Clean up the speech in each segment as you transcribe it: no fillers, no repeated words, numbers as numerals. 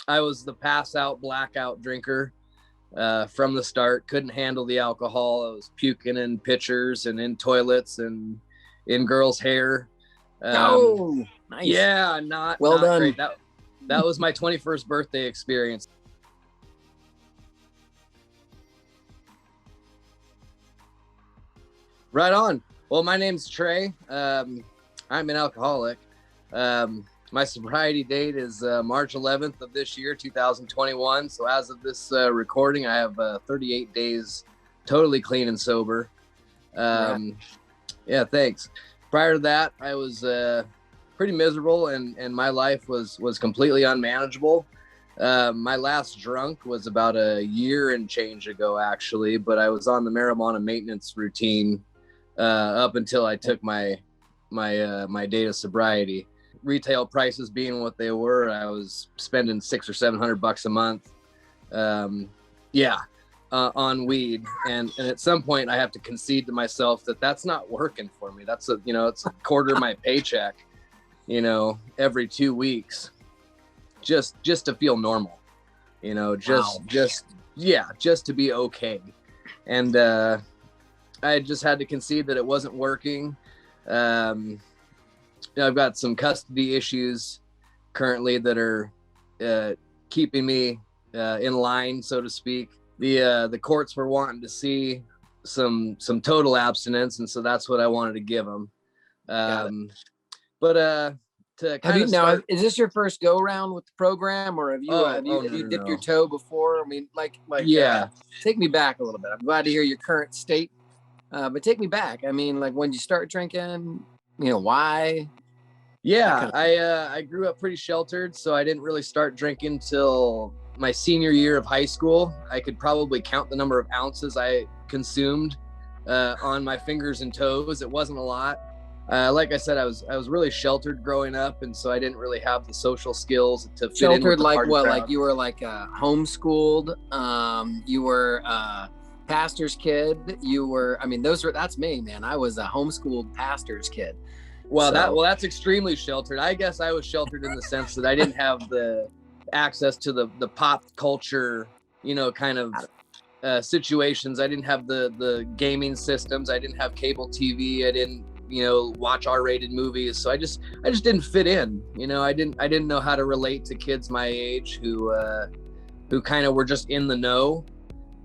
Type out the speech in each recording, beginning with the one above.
I was the pass out blackout drinker from the start. Couldn't handle the alcohol. I was puking in pitchers and in toilets and in girls' hair. Nice. Yeah, not done. Great. That was my 21st birthday experience. Right on. Well, my name's Trey. I'm an alcoholic. My sobriety date is March 11th of this year, 2021. So as of this recording, I have 38 days totally clean and sober. Yeah, thanks. Prior to that, I was pretty miserable, and my life was completely unmanageable. My last drunk was about a year and change ago, actually, but I was on the marijuana maintenance routine up until I took my date of sobriety. Retail prices being what they were, I was spending $600 or $700 a month. On weed. And at some point I have to concede to myself that that's not working for me. That's it's a quarter of my paycheck, every 2 weeks, just to feel normal, just to be okay. And I just had to concede that it wasn't working. I've got some custody issues currently that are keeping me in line, so to speak. The courts were wanting to see some total abstinence, and so that's what I wanted to give them. Is this your first go around with the program, or have you dipped your toe before? I mean, take me back a little bit. I'm glad to hear your current state, but take me back. I mean, like, when you start drinking, why? Yeah, I grew up pretty sheltered, so I didn't really start drinking till my senior year of high school. I could probably count the number of ounces I consumed on my fingers and toes. It wasn't a lot. Like I said, I was really sheltered growing up, and so I didn't really have the social skills to fit in with the party crowd. Like you were like homeschooled. You were pastor's kid. That's me, man. I was a homeschooled pastor's kid. Well, that's extremely sheltered. I guess I was sheltered in the sense that I didn't have the access to the pop culture, kind of situations. I didn't have the gaming systems. I didn't have cable TV. I didn't, watch R-rated movies. So I just didn't fit in. I didn't know how to relate to kids my age who kind of were just in the know.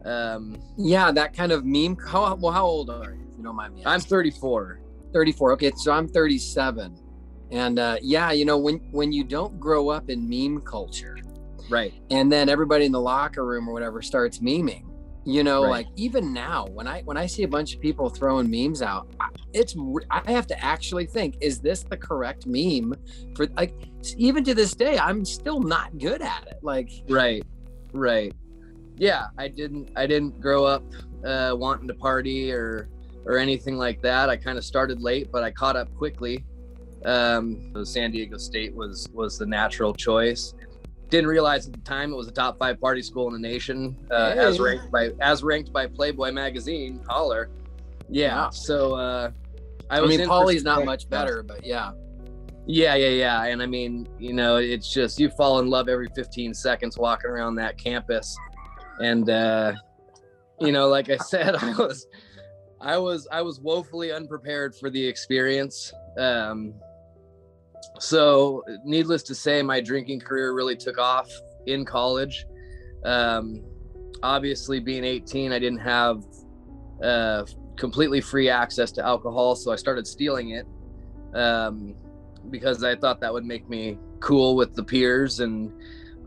That kind of meme. How old are you, if you don't mind me asking? I'm 34. 34. Okay, so I'm 37. And when you don't grow up in meme culture, right, and then everybody in the locker room or whatever starts memeing, right. Like even now when I see a bunch of people throwing memes out, I have to actually think, is this the correct meme for, like, even to this day I'm still not good at it. Like, right. Yeah, I didn't grow up wanting to party or anything like that. I kind of started late, but I caught up quickly. San Diego State was the natural choice. Didn't realize at the time it was a top 5 party school in the nation, as ranked by Playboy magazine. Holler. Yeah. Wow. So Poly's not much better, but yeah. And I mean, it's just, you fall in love every 15 seconds walking around that campus. And like I said, I was woefully unprepared for the experience. So needless to say, my drinking career really took off in college. Obviously being 18, I didn't have completely free access to alcohol. So I started stealing it because I thought that would make me cool with the peers. And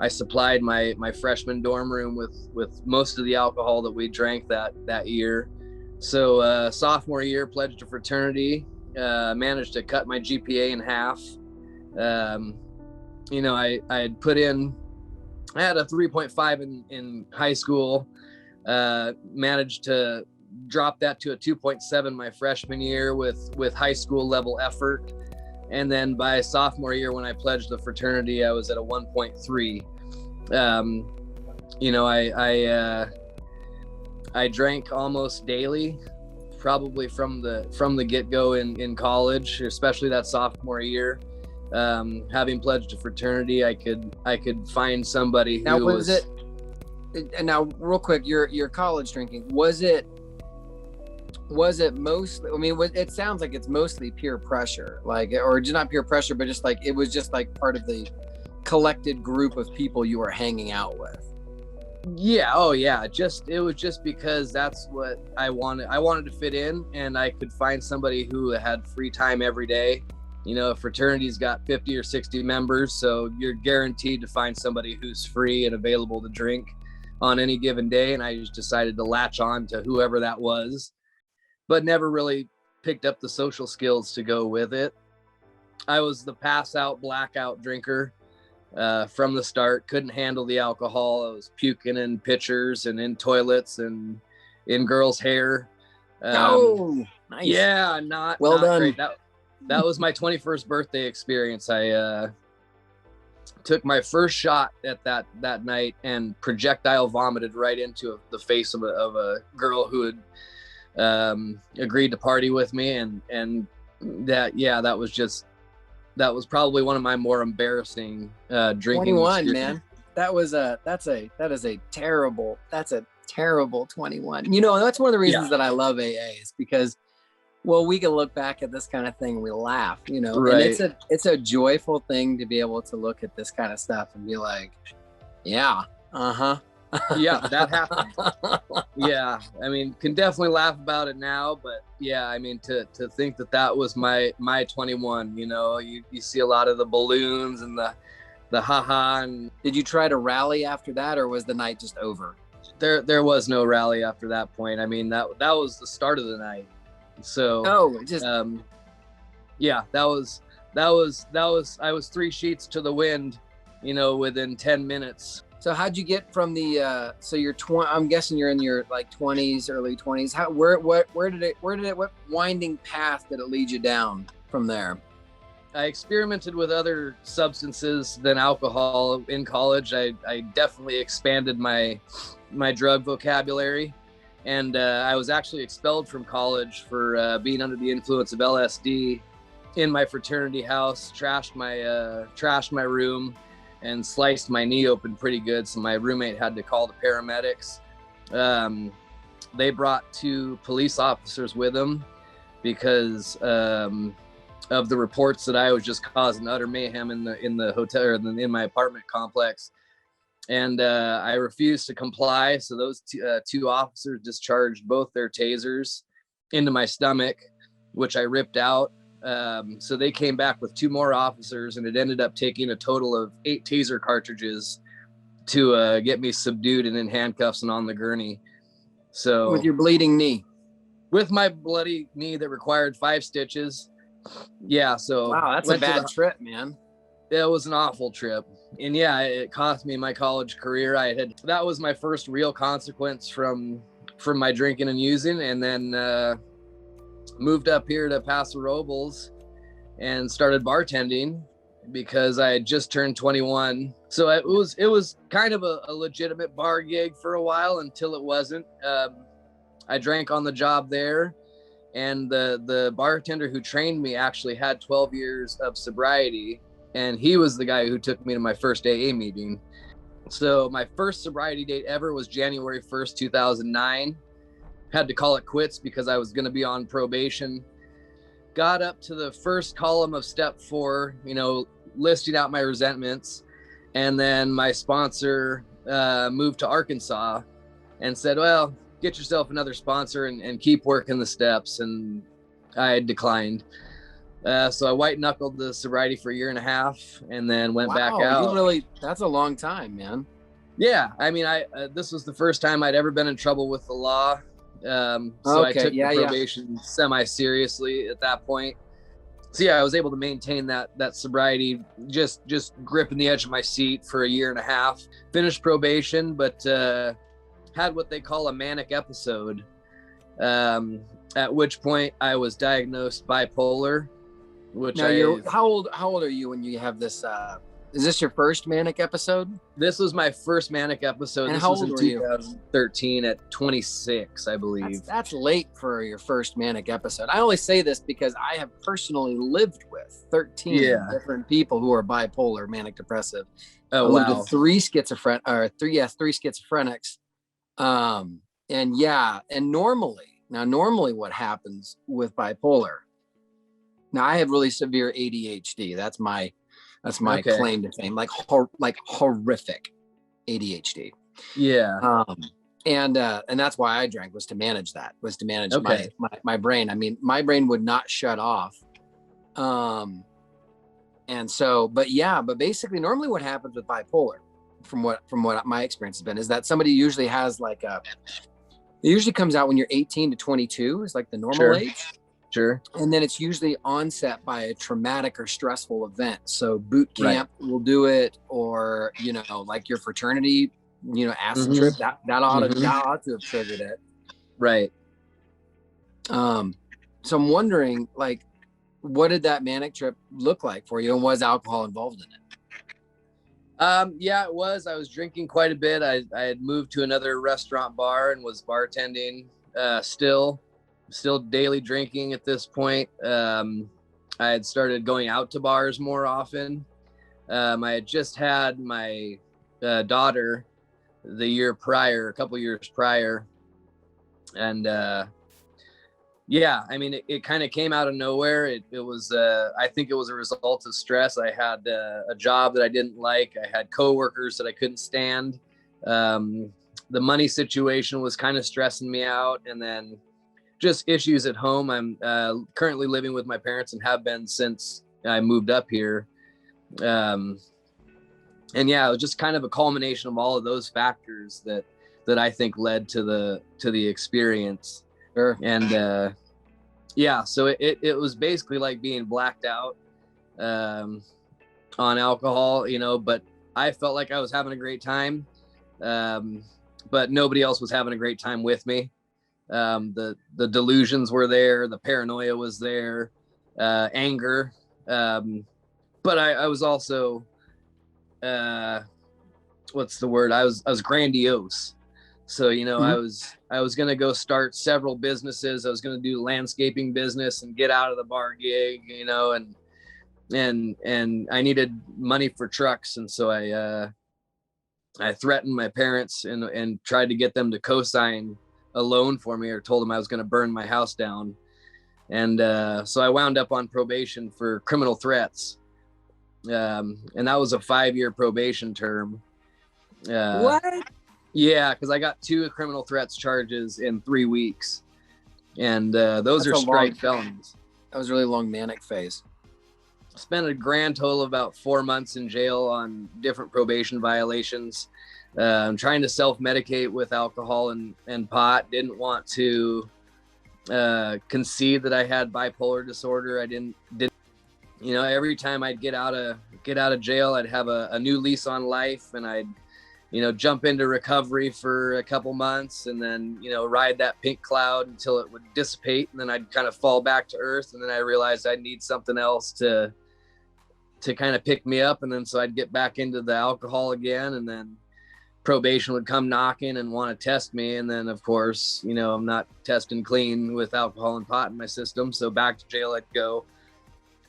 I supplied my freshman dorm room with most of the alcohol that we drank that year. So sophomore year, pledged to fraternity, managed to cut my GPA in half. I had put in, I had a 3.5 in high school, managed to drop that to a 2.7 my freshman year with high school level effort. And then by sophomore year, when I pledged the fraternity, I was at a 1.3. I drank almost daily, probably from the get-go in college, especially that sophomore year. having pledged to fraternity, I could find somebody who now was it. And now, real quick, your college drinking, was it mostly, I mean, it sounds like it's mostly peer pressure, like, or just not peer pressure, but just like, it was just like part of the collected group of people you were hanging out with. Yeah. Oh yeah. It was just because that's what I wanted. I wanted to fit in, and I could find somebody who had free time every day. You know, a fraternity's got 50 or 60 members, so you're guaranteed to find somebody who's free and available to drink on any given day. And I just decided to latch on to whoever that was, but never really picked up the social skills to go with it. I was the pass out, blackout drinker from the start. Couldn't handle the alcohol. I was puking in pitchers and in toilets and in girls' hair. Oh, nice. Yeah, not done. Great. That was my 21st birthday experience. I took my first shot at that night and projectile vomited right into the face of a girl who had agreed to party with me, and that was probably one of my more embarrassing drinking 21 experience. Man, that's a terrible 21. You know, that's one of the reasons that I love AA is because, well, we can look back at this kind of thing and we laugh, you know, right. And it's a joyful thing to be able to look at this kind of stuff and be like, yeah, yeah, that happened. Yeah, I mean, can definitely laugh about it now, but yeah, I mean, to think that was my 21, you know, you see a lot of the balloons and the haha. And did you try to rally after that, or was the night just over? There was no rally after that point. I mean, that was the start of the night. So yeah, that was I was 3 sheets to the wind, you know, within 10 minutes. So how'd you get from the so you're I'm guessing you're in your like 20s, early 20s. What winding path did it lead you down from there? I experimented with other substances than alcohol in college. I definitely expanded my drug vocabulary. And I was actually expelled from college for being under the influence of LSD in my fraternity house, trashed my room, and sliced my knee open pretty good. So my roommate had to call the paramedics. They brought 2 police officers with them because of the reports that I was just causing utter mayhem in the hotel or in my apartment complex. And I refused to comply. So those 2 officers discharged both their tasers into my stomach, which I ripped out. So they came back with 2 more officers, and it ended up taking a total of 8 taser cartridges to get me subdued and in handcuffs and on the gurney. So with your bleeding knee? With my bloody knee that required 5 stitches. Yeah. So wow, that's a bad trip, man. It was an awful trip. And yeah, it cost me my college career. That was my first real consequence from my drinking and using, and then moved up here to Paso Robles and started bartending because I had just turned 21. So it was kind of a legitimate bar gig for a while until it wasn't. I drank on the job there, and the bartender who trained me actually had 12 years of sobriety. And he was the guy who took me to my first AA meeting. So my first sobriety date ever was January 1st, 2009. Had to call it quits because I was going to be on probation. Got up to the first column of step 4, you know, listing out my resentments. And then my sponsor moved to Arkansas and said, well, get yourself another sponsor and keep working the steps. And I declined. So I white knuckled the sobriety for 1.5 years and then went back out. That's a long time, man. Yeah. I mean, this was the first time I'd ever been in trouble with the law. So I took the probation semi-seriously at that point. So yeah, I was able to maintain that sobriety, just gripping the edge of my seat for 1.5 years. Finished probation, but had what they call a manic episode, at which point I was diagnosed bipolar. Which now how old are you when you have this Is this your first manic episode? This was my first manic episode. And this how was old in were you? 2013 at 26, I believe. That's late for your first manic episode. I only say this because I have personally lived with 13 different people who are bipolar, manic depressive. Oh, I lived wow. with three schizophrenics. And normally what happens with bipolar, now I have really severe ADHD. That's my claim to fame, like horrific ADHD. Yeah. And that's why I drank, was to manage my brain. I mean, my brain would not shut off. But basically normally what happens with bipolar, from what my experience has been, is that somebody usually has it usually comes out when you're 18 to 22 is like the normal age. Sure. And then it's usually onset by a traumatic or stressful event. So boot camp will do it, or, like your fraternity, acid trip, that ought to have triggered it. Right. So I'm wondering, what did that manic trip look like for you, and was alcohol involved in it? Yeah, it was. I was drinking quite a bit. I had moved to another restaurant bar and was bartending, still daily drinking at this point. I had started going out to bars more often. I had just had my daughter a couple years prior. And I mean, it kind of came out of nowhere. It was, I think it was a result of stress. I had a job that I didn't like. I had coworkers that I couldn't stand. The money situation was kind of stressing me out. And then just issues at home. I'm currently living with my parents and have been since I moved up here. It was just kind of a culmination of all of those factors that I think led to the experience. Sure. And so it was basically like being blacked out on alcohol, but I felt like I was having a great time, but nobody else was having a great time with me. The delusions were there, the paranoia was there, anger, but I was also what's the word? I was grandiose. So, I was going to go start several businesses. I was going to do landscaping business and get out of the bar gig, and I needed money for trucks. And so I threatened my parents and tried to get them to co-sign a loan for me, or told them I was going to burn my house down. And so I wound up on probation for criminal threats. And that was a 5-year probation term. What? Yeah, because I got 2 criminal threats charges in 3 weeks. And those are strike felonies. That was a really long manic phase. Spent a grand total of about 4 months in jail on different probation violations. I'm trying to self-medicate with alcohol and pot. Didn't want to concede that I had bipolar disorder. I didn't. Every time I'd get out of jail, I'd have a new lease on life, and I'd jump into recovery for a couple months, and then ride that pink cloud until it would dissipate, and then I'd kind of fall back to earth, and then I realized I'd need something else to kind of pick me up, and then so I'd get back into the alcohol again, and then probation would come knocking and want to test me. And then, of course, I'm not testing clean with alcohol and pot in my system. So back to jail I'd go.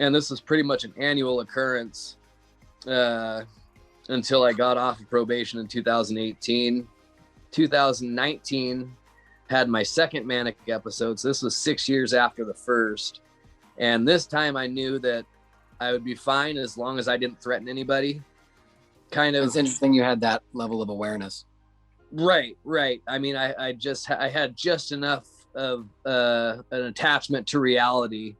And this was pretty much an annual occurrence until I got off of probation in 2018. 2019 had my second manic episode. So this was 6 years after the first. And this time I knew that I would be fine as long as I didn't threaten anybody. It's interesting you had that level of awareness. Right. I mean, I had just enough of an attachment to reality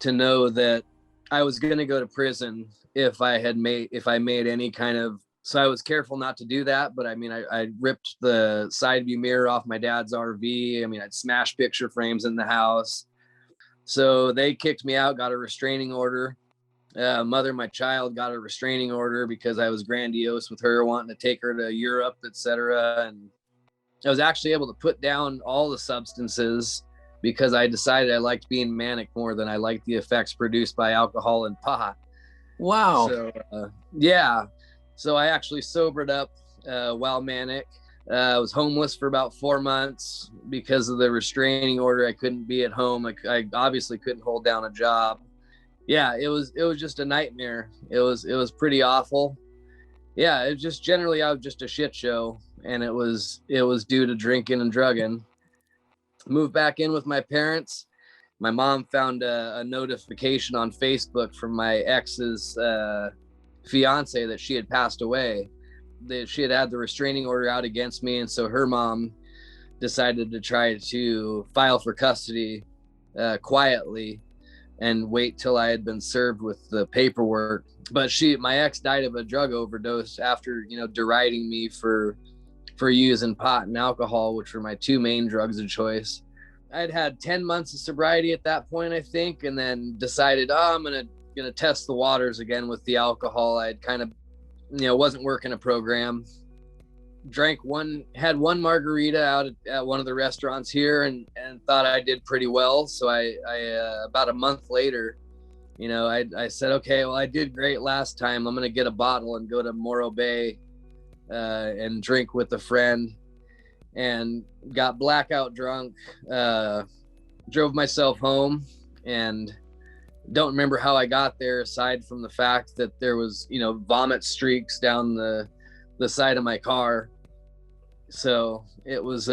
to know that I was going to go to prison if I made any kind of. So I was careful not to do that. But I mean, I ripped the side view mirror off my dad's RV. I mean, I'd smashed picture frames in the house. So they kicked me out, got a restraining order. Mother, my child, got a restraining order because I was grandiose with her, wanting to take her to Europe, etc. And I was actually able to put down all the substances because I decided I liked being manic more than I liked the effects produced by alcohol and pot. Wow. So, yeah. So I actually sobered up while manic. I was homeless for about 4 months because of the restraining order. I couldn't be at home. I obviously couldn't hold down a job. Yeah, it was just a nightmare. It was pretty awful. Yeah, it was just generally I was just a shit show, and it was due to drinking and drugging. Moved back in with my parents. My mom found a notification on Facebook from my ex's fiance that she had passed away. That she had the restraining order out against me, and so her mom decided to try to file for custody quietly and wait till I had been served with the paperwork. But my ex died of a drug overdose after, deriding me for using pot and alcohol, which were my two main drugs of choice. I'd had 10 months of sobriety at that point, I think, and then decided, I'm gonna test the waters again with the alcohol. I'd kind of, wasn't working a program. Had one margarita out at one of the restaurants here, and thought I did pretty well. So I about a month later, I said, okay, well, I did great last time. I'm gonna get a bottle and go to Morro Bay and drink with a friend, and got blackout drunk, drove myself home, and don't remember how I got there, aside from the fact that there was, vomit streaks down the side of my car. So it was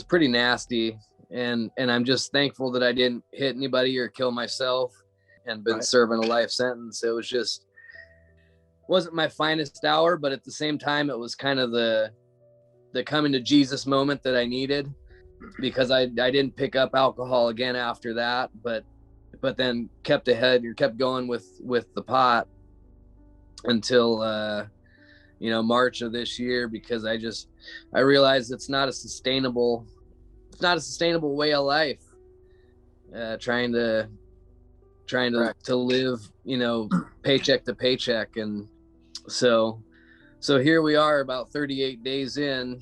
pretty nasty, and I'm just thankful that I didn't hit anybody or kill myself and been serving a life sentence. It wasn't my finest hour, but at the same time, it was kind of the coming to Jesus moment that I needed, because I didn't pick up alcohol again after that, but then kept going with the pot until March of this year, because I realized it's not a sustainable way of life, trying to live paycheck to paycheck. And so here we are about 38 days in,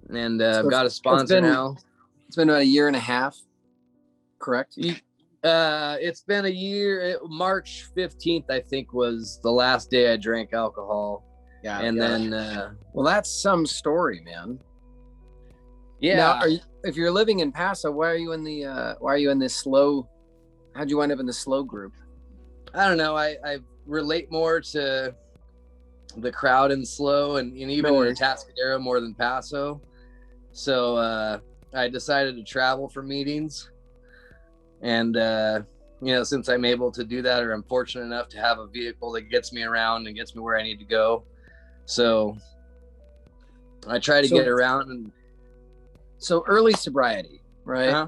and I've got a sponsor now. It's been about a year and a half, correct? It's been a year. March 15th, I think, was the last day I drank alcohol. Yeah. And then, well, that's some story, man. Yeah. Now, if you're living in Paso, why are you in this slow? How'd you wind up in the slow group? I don't know. I relate more to the crowd in slow, and even in Atascadero more than Paso. So I decided to travel for meetings. And, since I'm able to do that, or I'm fortunate enough to have a vehicle that gets me around and gets me where I need to go. So I try to get around. And so early sobriety, right? Uh-huh.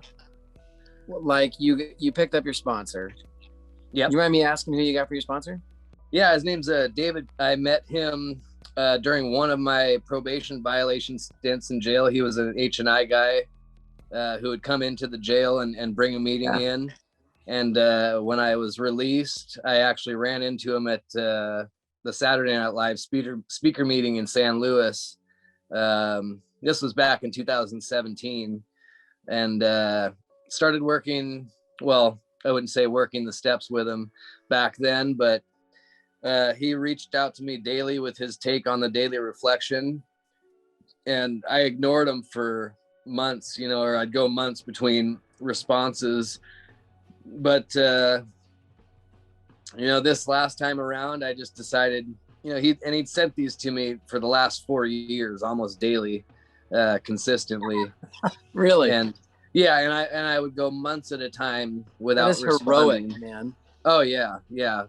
Like you picked up your sponsor. Yeah. Do you mind me asking who you got for your sponsor? Yeah, his name's David. I met him during one of my probation violation stints in jail. He was an H&I guy who would come into the jail and bring a meeting in. And when I was released, I actually ran into him at the Saturday Night Live speaker meeting in San Luis. This was back in 2017, and started working. Well, I wouldn't say working the steps with him back then, but he reached out to me daily with his take on the daily reflection, and I ignored him for months, or I'd go months between responses. But this last time around, I just decided, he'd sent these to me for the last 4 years, almost daily, consistently. Really? And yeah, and I would go months at a time without responding. Heroic, man. Oh yeah,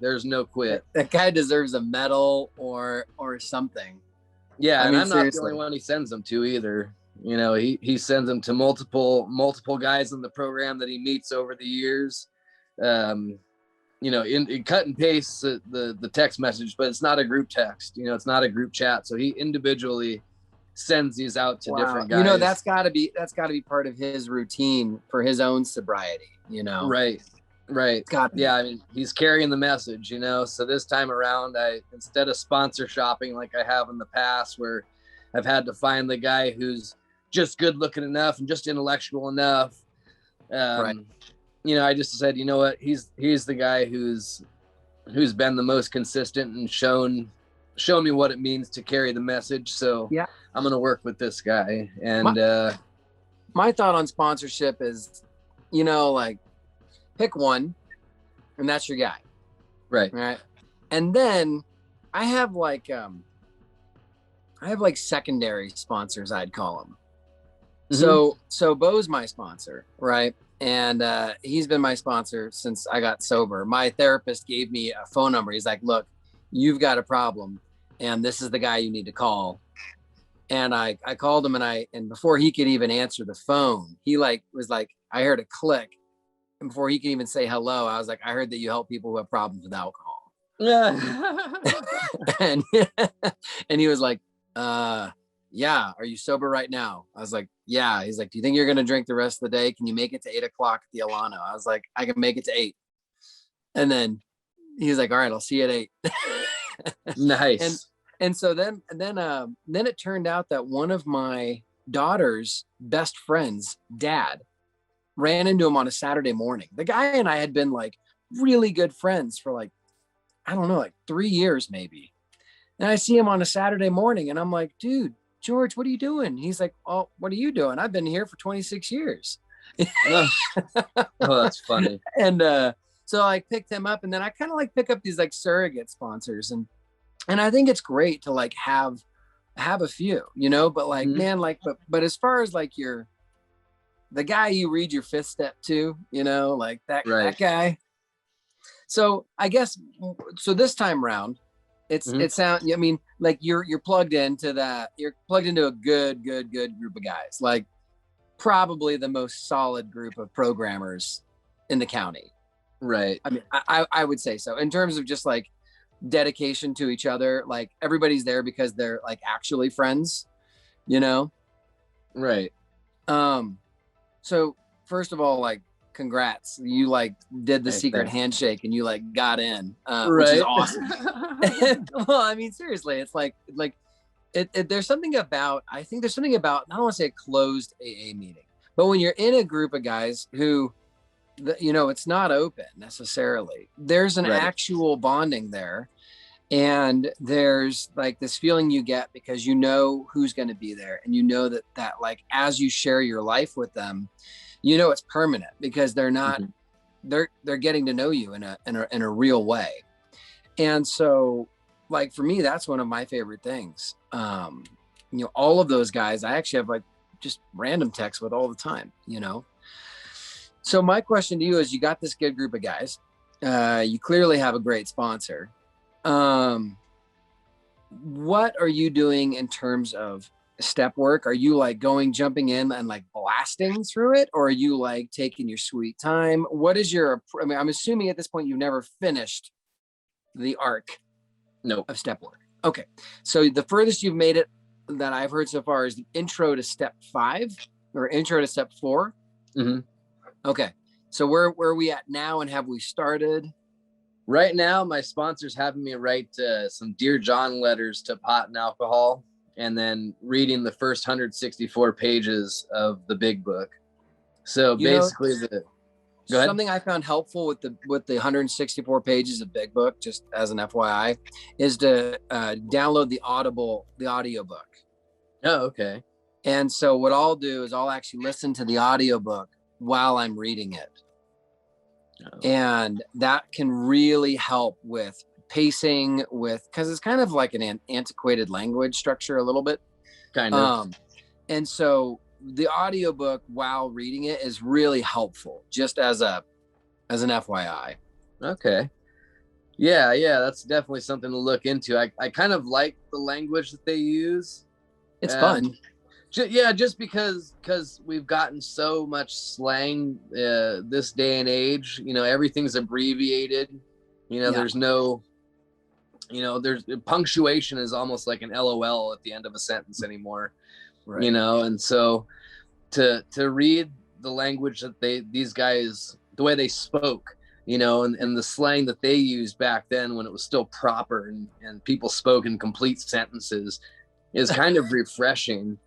there's no quit. That guy deserves a medal or something. Yeah, and I'm not the only one he sends them to either. He sends them to multiple guys in the program that he meets over the years. In cut and paste the text message, but it's not a group text. It's not a group chat. So he individually sends these out to different guys. That's got to be part of his routine for his own sobriety. Right. Yeah, I mean, he's carrying the message. So this time around, instead of sponsor shopping like I have in the past, where I've had to find the guy who's just good looking enough and just intellectual enough. I just said, you know what, he's the guy who's who's been the most consistent and shown me what it means to carry the message. So yeah, I'm going to work with this guy. And my thought on sponsorship is, like, pick one and that's your guy. Right. Right. And then I have like secondary sponsors, I'd call them. Mm-hmm. So Bo's my sponsor, right? And he's been my sponsor since I got sober. My therapist gave me a phone number. He's like, look, you've got a problem and this is the guy you need to call. And I called him and before he could even answer the phone, he was like, I heard a click. And before he could even say hello, I was like, I heard that you help people who have problems with alcohol. and he was like, yeah, are you sober right now? I was like, yeah. He's like, do you think you're going to drink the rest of the day? Can you make it to 8 o'clock at the Alano? I was like, I can make it to 8. And then he was like, all right, I'll see you at 8. Nice. And so then it turned out that one of my daughter's best friends' dad ran into him on a Saturday morning. The guy and I had been like really good friends for like, I don't know, like 3 years maybe. And I see him on a Saturday morning and I'm like, dude, George, what are you doing? He's like, oh, what are you doing? I've been here for 26 years. Oh, that's funny. And so I picked him up and then I kind of like pick up these like surrogate sponsors. And I think it's great to like have a few, but like, mm-hmm. man, like, but as far as like the guy you read your fifth step to, like that, right. That guy. So I guess, so this time around, I mean, like you're plugged into that. You're plugged into a good group of guys, like probably the most solid group of programmers in the county. Right. I mean, I would say so in terms of just like dedication to each other. Like everybody's there because they're like actually friends, Right. So first of all, like, congrats. You like did the secret handshake and you like got in, which is awesome. Well, I mean, seriously, it's like there's something about, I think there's something about, I don't want to say a closed AA meeting, but when you're in a group of guys who, it's not open necessarily, there's an actual bonding there. And there's like this feeling you get because who's going to be there. And that like, as you share your life with them, it's permanent because they're not, mm-hmm. they're getting to know you in a real way. And so like, for me, that's one of my favorite things. All of those guys, I actually have like just random texts with all the time, So my question to you is, you got this good group of guys. You clearly have a great sponsor. What are you doing in terms of step work? Are you like jumping in and like blasting through it? Or are you like taking your sweet time? What is I'm assuming at this point, you've never finished the arc of step work. Okay. So the furthest you've made it that I've heard so far is the intro to step 5 or intro to step 4. Mm-hmm. Okay. So where are we at now, and have we started? Right now, my sponsor's having me write some Dear John letters to pot and alcohol, and then reading the first 164 pages of the big book. So basically, something I found helpful with the 164 pages of big book, just as an FYI, is to download the audiobook. Oh, okay. And so what I'll do is I'll actually listen to the audiobook while I'm reading it. Oh. And that can really help with pacing, because it's kind of like an antiquated language structure a little bit. Kind of. And so the audiobook while reading it is really helpful, just as an FYI. Okay. Yeah, that's definitely something to look into. I kind of like the language that they use. It's fun. Just because we've gotten so much slang this day and age, everything's abbreviated. There's no, there's punctuation is almost like an LOL at the end of a sentence anymore. Right. And so to read the language that these guys, the way they spoke, and the slang that they used back then when it was still proper and people spoke in complete sentences, is kind of refreshing.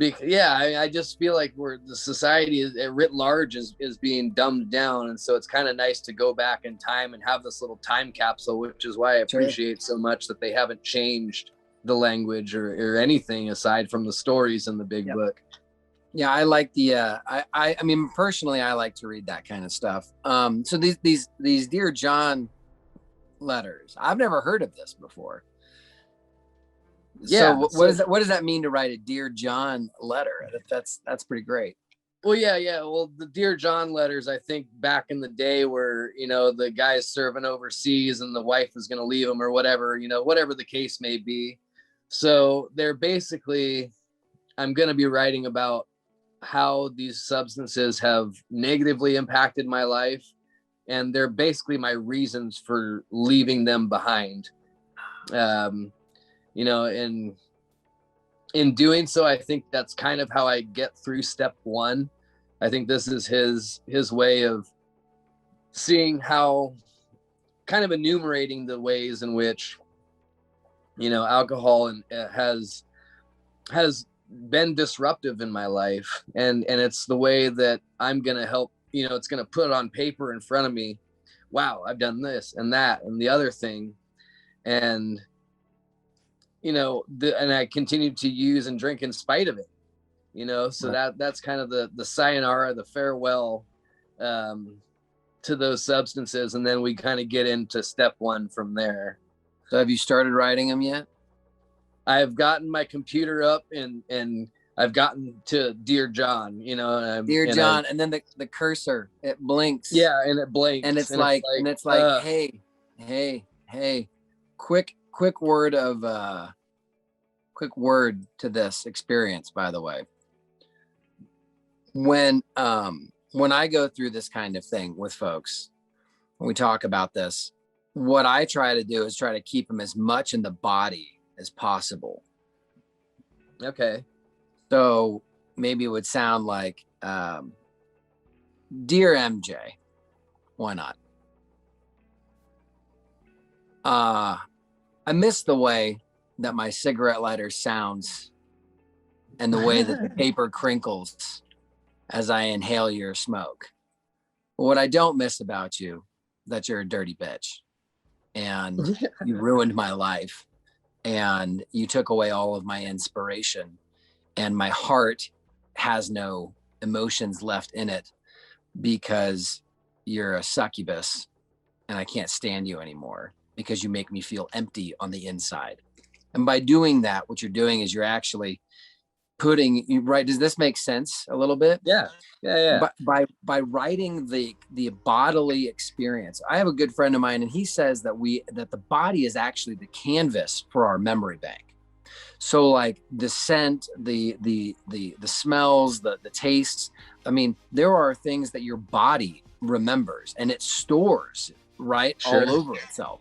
I just feel like the society writ large is being dumbed down. And so it's kind of nice to go back in time and have this little time capsule, which is why I appreciate so much that they haven't changed the language or anything aside from the stories in the big book. Yeah, I like the I mean, personally, I like to read that kind of stuff. So these Dear John letters, I've never heard of this before. Yeah. So what does that mean to write a Dear John letter? That's pretty great. Well, yeah. Well, the Dear John letters, I think back in the day where, the guy's serving overseas and the wife is going to leave him or whatever, whatever the case may be. So they're basically, I'm going to be writing about how these substances have negatively impacted my life. And they're basically my reasons for leaving them behind. And in doing so, I think that's kind of how I get through step one. I think this is his way of seeing how, kind of enumerating the ways in which, alcohol has been disruptive in my life. And it's the way that I'm going to help, it's going to put it on paper in front of me. Wow, I've done this and that and the other thing. And and I continued to use and drink in spite of it, so right. That's kind of the sayonara, the farewell to those substances. And then we kind of get into step one from there. So have you started writing them yet? I've gotten my computer up and I've gotten to Dear John, Dear John. And then the cursor, it blinks. Yeah. And it blinks. And it's like, hey, quick word to this experience, by the way. When I go through this kind of thing with folks, when we talk about this, what I try to do is try to keep them as much in the body as possible. Okay. So maybe it would sound like, Dear MJ, why not? I miss the way that my cigarette lighter sounds and the way that the paper crinkles as I inhale your smoke. But what I don't miss about you, that you're a dirty bitch and you ruined my life and you took away all of my inspiration and my heart has no emotions left in it because you're a succubus and I can't stand you anymore because you make me feel empty on the inside. And by doing that, what you're doing is you're actually putting you right. Does this make sense a little bit? Yeah. By writing the bodily experience. I have a good friend of mine and he says that the body is actually the canvas for our memory bank. So like the scent, the smells, the tastes. I mean, there are things that your body remembers and it stores all over itself.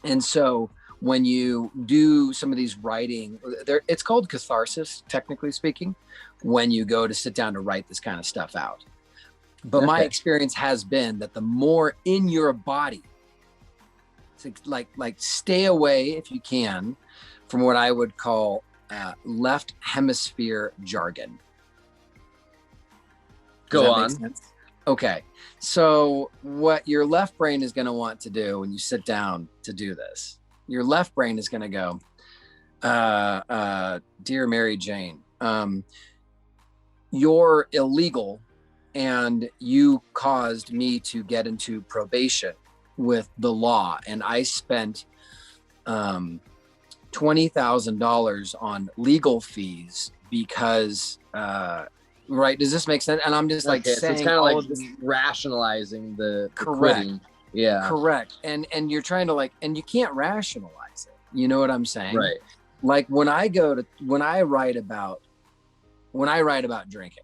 And so when you do some of these writing, it's called catharsis, technically speaking, when you go to sit down to write this kind of stuff out. But my experience has been that the more in your body, like stay away if you can from what I would call left hemisphere jargon. Go on. Okay. So what your left brain is going to want to do when you sit down to do this, your left brain is going to go, Dear Mary Jane, you're illegal and you caused me to get into probation with the law. And I spent $20,000 on legal fees because, right. Does this make sense? And I'm just saying, so it's kind of like rationalizing the quitting. Yeah. Correct. And you're trying to and you can't rationalize it. You know what I'm saying? Right. Like when I write about drinking,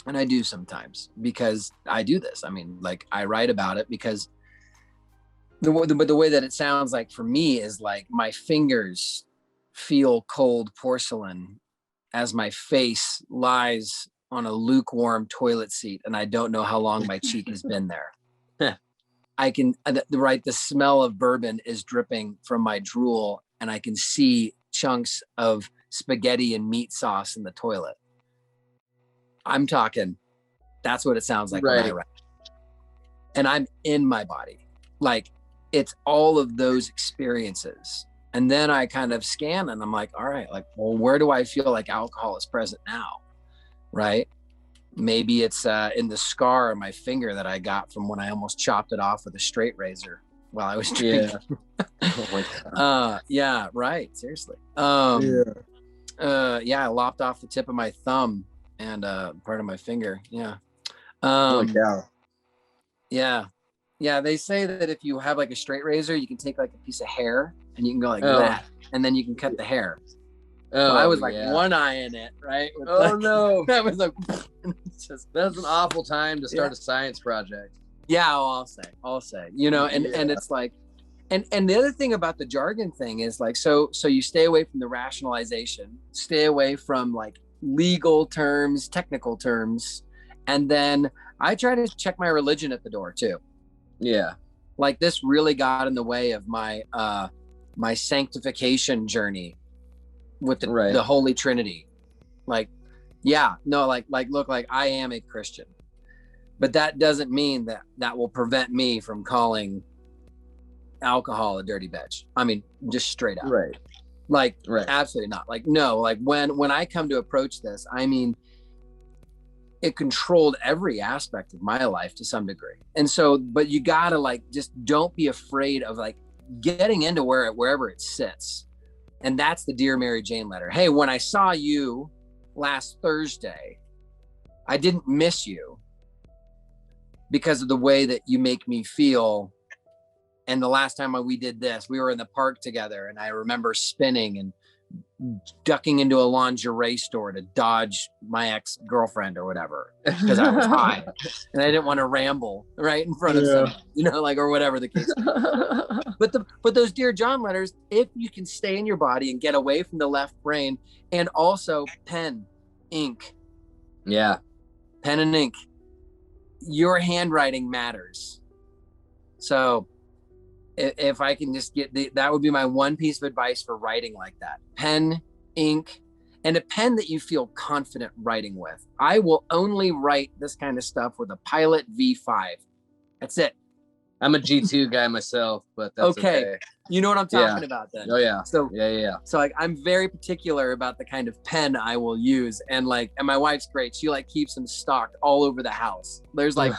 and I do sometimes because I do this. I mean, I write about it because the way that it sounds like for me is like my fingers feel cold porcelain as my face lies on a lukewarm toilet seat and I don't know how long my cheek has been there. I can, the smell of bourbon is dripping from my drool and I can see chunks of spaghetti and meat sauce in the toilet. I'm talking, that's what it sounds like when I write. And I'm in my body. Like, it's all of those experiences. And then I kind of scan and I'm like, all right, like, well, where do I feel like alcohol is present now? Right? Maybe it's in the scar on my finger that I got from when I almost chopped it off with a straight razor while I was drinking. Yeah. Oh my God. Yeah, right. Seriously. I lopped off the tip of my thumb and part of my finger. Yeah. Oh my God. Yeah. Yeah. They say that if you have like a straight razor, you can take like a piece of hair and you can go like that, and then you can cut the hair. So I was like one eye in it, right? No. That was like, that's an awful time to start a science project. Yeah, I'll say, you know, and it's like, and the other thing about the jargon thing is like, so you stay away from the rationalization, stay away from like legal terms, technical terms. And then I try to check my religion at the door too. Yeah. Like this really got in the way of my, my sanctification journey with the Holy Trinity. Like, look, like I am a Christian, but that doesn't mean that will prevent me from calling alcohol a dirty bitch. I mean, just straight up. Right. Like, absolutely not. Like, no, like when I come to approach this, I mean, it controlled every aspect of my life to some degree. And so, but you gotta like, just don't be afraid of like getting into wherever it sits. And that's the Dear Mary Jane letter. Hey, when I saw you last Thursday, I didn't miss you because of the way that you make me feel. And the last time we did this, we were in the park together, and I remember spinning and ducking into a lingerie store to dodge my ex-girlfriend or whatever because I was high and I didn't want to ramble right in front of someone, you know, like, or whatever the case. But those Dear John letters, if you can stay in your body and get away from the left brain, and also pen, ink. Yeah. Pen and ink. Your handwriting matters. So if I can just get that would be my one piece of advice for writing like that. Pen, ink, and a pen that you feel confident writing with. I will only write this kind of stuff with a Pilot V5. That's it. I'm a G2 guy myself, but that's okay. You know what I'm talking about then. Oh yeah. So yeah. So like I'm very particular about the kind of pen I will use, and my wife's great. She like keeps them stocked all over the house. There's like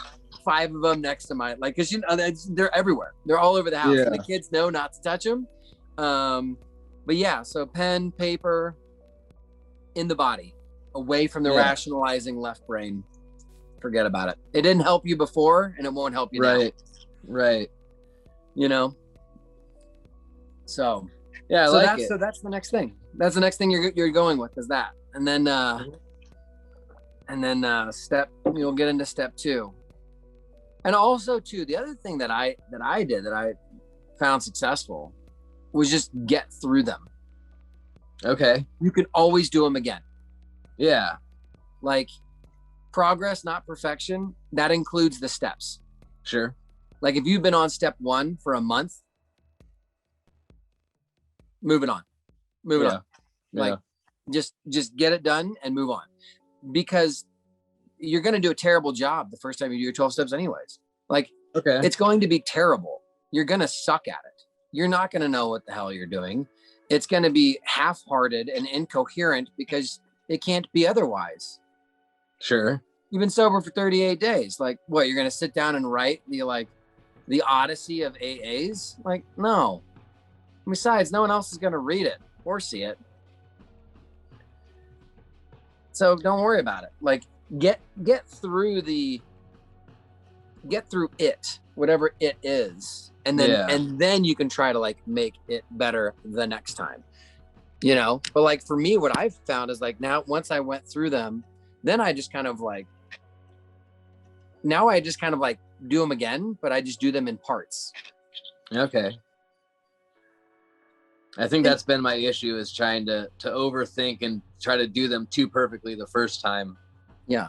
5 of them next to my, like, cause you know, they're everywhere. They're all over the house. And the kids know not to touch them. But yeah, so pen, paper, in the body, away from the rationalizing left brain. Forget about it. It didn't help you before, and it won't help you now. Right. You know? So yeah, so that's the next thing. That's the next thing you're going with is that. And then you'll get into step 2. And also too, the other thing that I did that I found successful was just get through them. Okay. You can always do them again. Yeah. Like progress, not perfection. That includes the steps. Sure. Like if you've been on step 1 for a month, move it on. Like just get it done and move on, because you're going to do a terrible job the first time you do your 12 steps anyways. Like, it's going to be terrible. You're going to suck at it. You're not going to know what the hell you're doing. It's going to be half-hearted and incoherent because it can't be otherwise. Sure. You've been sober for 38 days. Like, what, you're going to sit down and write the Odyssey of AAs? Like, no. Besides, no one else is going to read it or see it. So don't worry about it. Like, get through it, whatever it is, and then you can try to like make it better the next time, you know. But like for me, what I've found is like now once I went through them, then I just kind of like do them again, but I just do them in parts. Okay. I think that's been my issue, is trying to overthink and try to do them too perfectly the first time. Yeah.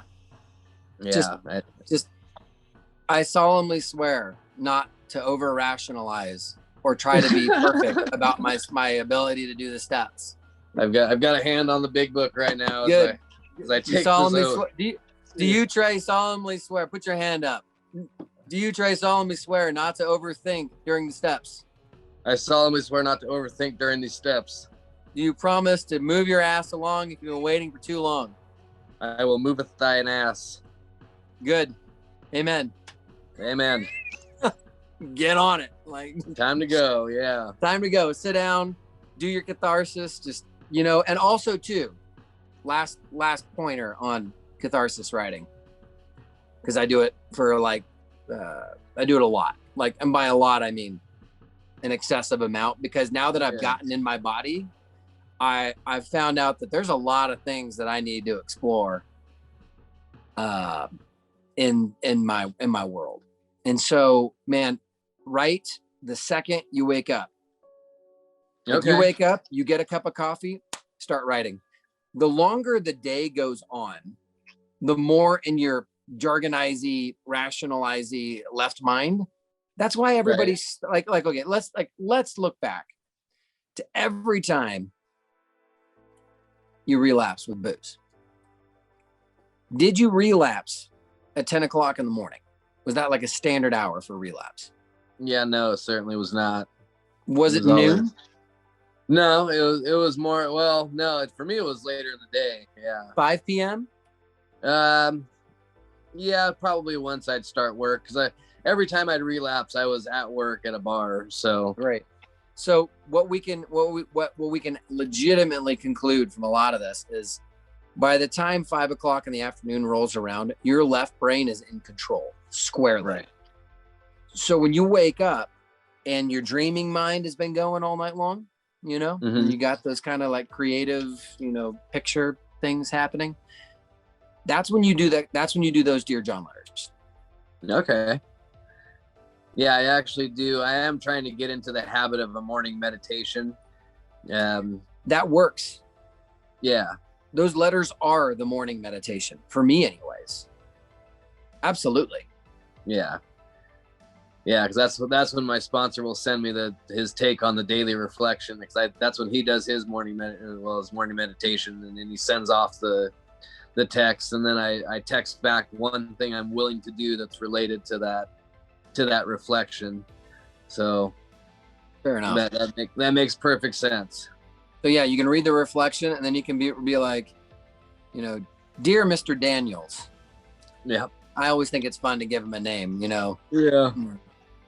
I solemnly swear not to over rationalize or try to be perfect about my ability to do the steps. I've got a hand on the big book right now. Good. As I take this do you, Trey, solemnly swear? Put your hand up. Do you, Trey, solemnly swear not to overthink during the steps? I solemnly swear not to overthink during these steps. Do you promise to move your ass along if you've been waiting for too long? I will moveth thine ass. Good. Amen. Amen. Get on it. Time to go. Yeah. Time to go. Sit down. Do your catharsis. Just, and also too, last pointer on catharsis writing, because I do it for I do it a lot. And by a lot, I mean an excessive amount, because now that I've gotten in my body, I've found out that there's a lot of things that I need to explore in my world. And so, man, write the second you wake up. Okay. You wake up, you get a cup of coffee, start writing. The longer the day goes on, the more in your jargonizy, rationalizy left mind. That's why everybody's okay, let's look back to every time you relapse with booze. Did you relapse at 10 o'clock in the morning? Was that like a standard hour for relapse? Yeah, no, it certainly was not. Was it noon? No, it was more, well, no, for me, it was later in the day. Yeah. 5 p.m.? Yeah, probably once I'd start work, because every time I'd relapse, I was at work at a bar. So right. So what we can legitimately conclude from a lot of this is, by the time 5 o'clock in the afternoon rolls around, your left brain is in control squarely. Right. So when you wake up and your dreaming mind has been going all night long, and you got those kind of creative, picture things happening. That's when you do that. That's when you do those Dear John letters. Okay. Yeah, I actually do. I am trying to get into the habit of a morning meditation. That works. Yeah. Those letters are the morning meditation for me anyways. Absolutely. Yeah. Yeah, because that's when my sponsor will send me his take on the daily reflection, because that's when he does his morning meditation, and then he sends off the text, and then I text back one thing I'm willing to do that's related to that reflection. So fair enough. That makes perfect sense. So yeah, you can read the reflection, and then you can be like, Dear Mr. Daniels. Yeah. I always think it's fun to give him a name, Yeah.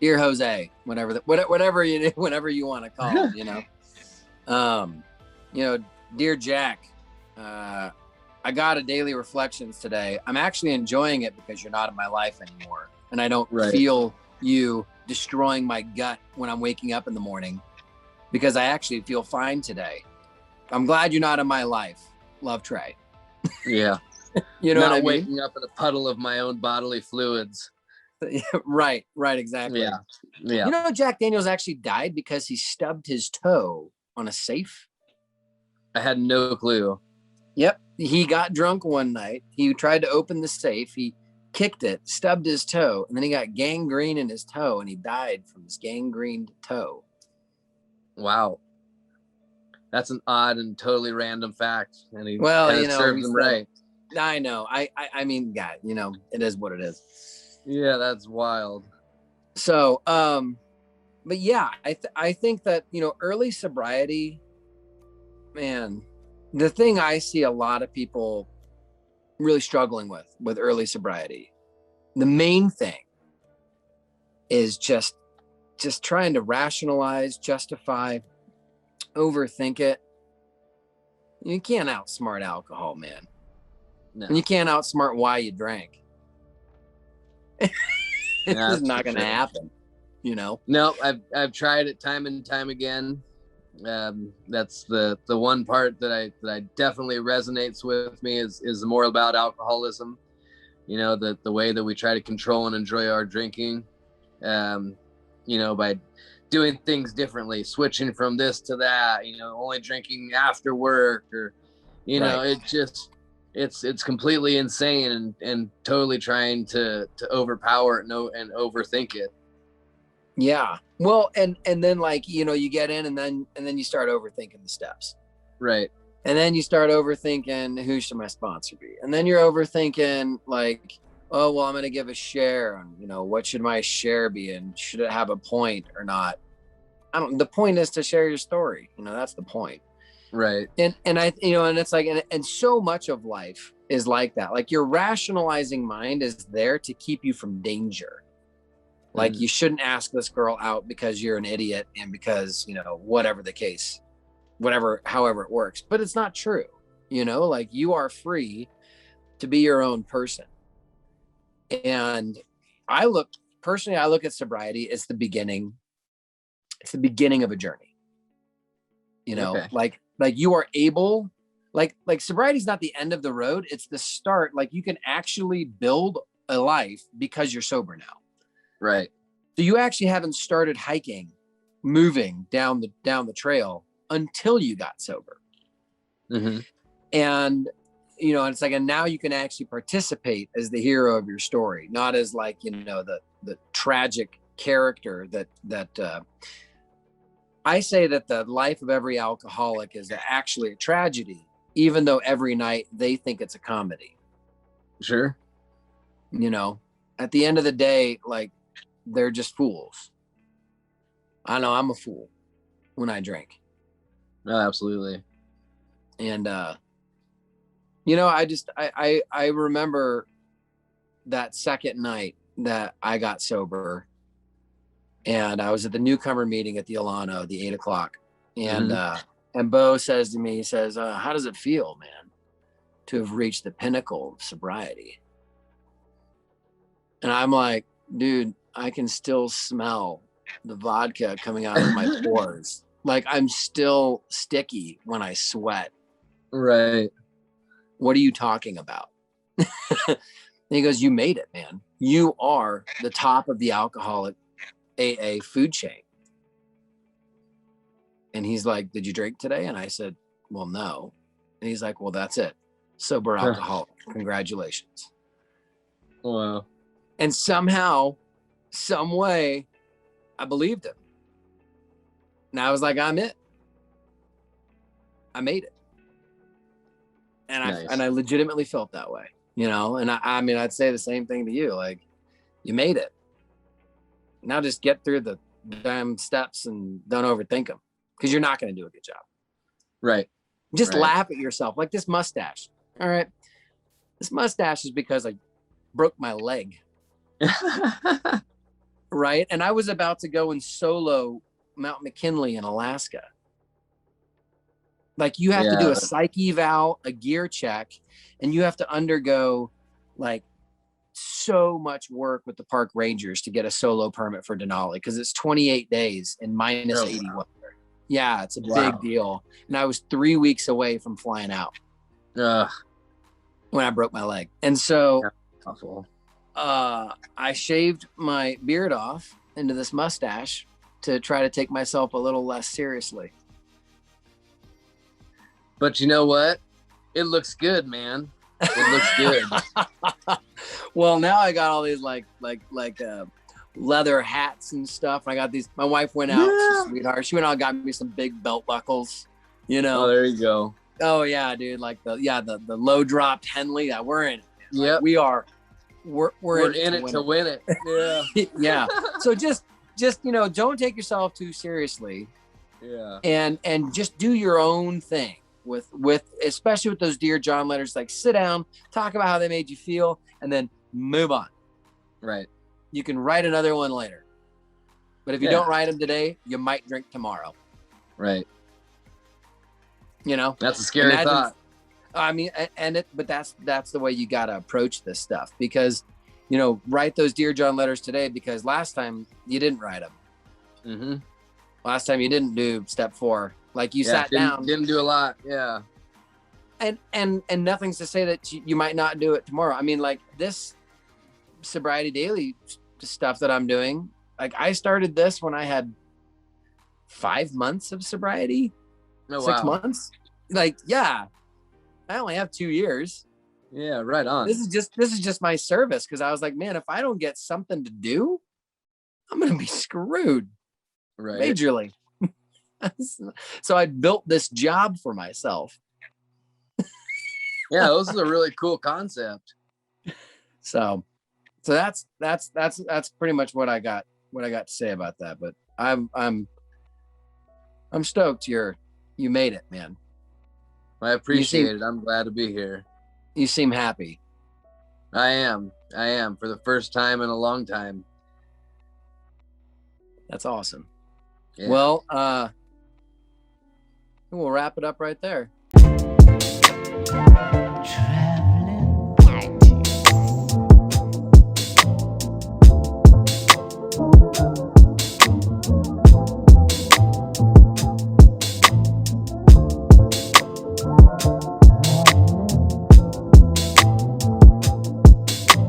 Dear Jose, whatever you want to call him, Dear Jack, I got a daily reflections today. I'm actually enjoying it because you're not in my life anymore, and I don't feel you destroying my gut when I'm waking up in the morning, because I actually feel fine today. I'm glad you're not in my life. Love, Trey. Yeah. You know not what I mean? Waking up in a puddle of my own bodily fluids. Right, exactly. Yeah. Jack Daniels actually died because he stubbed his toe on a safe. I had no clue. Yep. He got drunk one night. He tried to open the safe. He kicked it, stubbed his toe, and then he got gangrene in his toe, and he died from his gangrened toe. Wow. That's an odd and totally random fact. And he served him right. I know. I mean, God, it is what it is. Yeah, that's wild. So, but yeah, I think that, early sobriety, man, the thing I see a lot of people really struggling with early sobriety, the main thing is just trying to rationalize, justify, overthink it. You can't outsmart alcohol, man. No. And you can't outsmart why you drank. It's not going to happen, No, I've tried it time and time again. That's the one part that I definitely resonates with me is more about alcoholism. The way that we try to control and enjoy our drinking, by doing things differently, switching from this to that, only drinking after work, or it's completely insane and totally trying to overpower it and overthink it. Yeah. Well, and then you get in and then you start overthinking the steps. Right. And then you start overthinking, who should my sponsor be? And then you're overthinking like, oh, well, I'm going to give a share on, what should my share be? And should it have a point or not? The point is to share your story. That's the point. Right. And I, and it's like, and so much of life is like that. Like your rationalizing mind is there to keep you from danger. Like you shouldn't ask this girl out because you're an idiot and because, whatever the case, however it works, but it's not true. Like you are free to be your own person. And I look at sobriety as the beginning. It's the beginning of a journey. Okay. like you are able, like sobriety is not the end of the road. It's the start. Like you can actually build a life because you're sober now. Right. So you actually haven't started hiking, moving down the trail until you got sober. Mm-hmm. And, and it's like, and now you can actually participate as the hero of your story, not as like, the tragic character that I say that the life of every alcoholic is actually a tragedy, even though every night they think it's a comedy. Sure. At the end of the day, like they're just fools. I know I'm a fool when I drink. No, absolutely. And, I remember that second night that I got sober and I was at the newcomer meeting at the Alano, the 8 o'clock. And, and Bo says to me, he says, how does it feel, man, to have reached the pinnacle of sobriety? And I'm like, dude, I can still smell the vodka coming out of my pores. Like I'm still sticky when I sweat. Right. What are you talking about? And he goes, you made it, man. You are the top of the alcoholic AA food chain. And he's like, did you drink today? And I said, well, no. And he's like, well, that's it. Sober alcoholic. Congratulations. Wow. And somehow, some way, I believed him. And I was like, I'm it. I made it. And I legitimately felt that way, and I mean, I'd say the same thing to you. Like, you made it. Now just get through the damn steps and don't overthink them because you're not going to do a good job. Right. Just laugh at yourself. Like this mustache. All right. This mustache is because I broke my leg. Right. And I was about to go and solo Mount McKinley in Alaska. Like you have to do a psych eval, a gear check, and you have to undergo like so much work with the park rangers to get a solo permit for Denali because it's 28 days and minus 80 weather. Yeah, it's a big deal. And I was 3 weeks away from flying out when I broke my leg. And so I shaved my beard off into this mustache to try to take myself a little less seriously. But you know what? It looks good, man. It looks good. Well, now I got all these like leather hats and stuff. I got these. My wife went out, she's a sweetheart. She went out and got me some big belt buckles. Oh, there you go. Oh yeah, dude. Like the low dropped Henley. Yeah, we're in it. Yeah, like, we are. We're in it to win it. Yeah. Yeah. So just don't take yourself too seriously. Yeah. And just do your own thing. With especially with those Dear John letters, like sit down, talk about how they made you feel, and then move on. Right. You can write another one later. But if you don't write them today, you might drink tomorrow. Right. That's a scary thought. I mean, but that's the way you got to approach this stuff because, write those Dear John letters today because last time you didn't write them. Mm-hmm. Last time you didn't do step 4. Like you sat down. Didn't do a lot. Yeah. And nothing's to say that you might not do it tomorrow. I mean, like this Sobriety Daily stuff that I'm doing, like I started this when I had 5 months of sobriety. Oh, 6 months. Like, yeah, I only have 2 years. Yeah. Right on. This is just my service. Cause I was like, man, if I don't get something to do, I'm going to be screwed. Right. Majorly. So I built this job for myself Yeah, this is a really cool concept. So that's pretty much what I got to say about that. But I'm stoked you made it, man. I appreciate it. I'm glad to be here. You seem happy. I am for the first time in a long time. That's awesome. Yeah. Well, we'll wrap it up right there.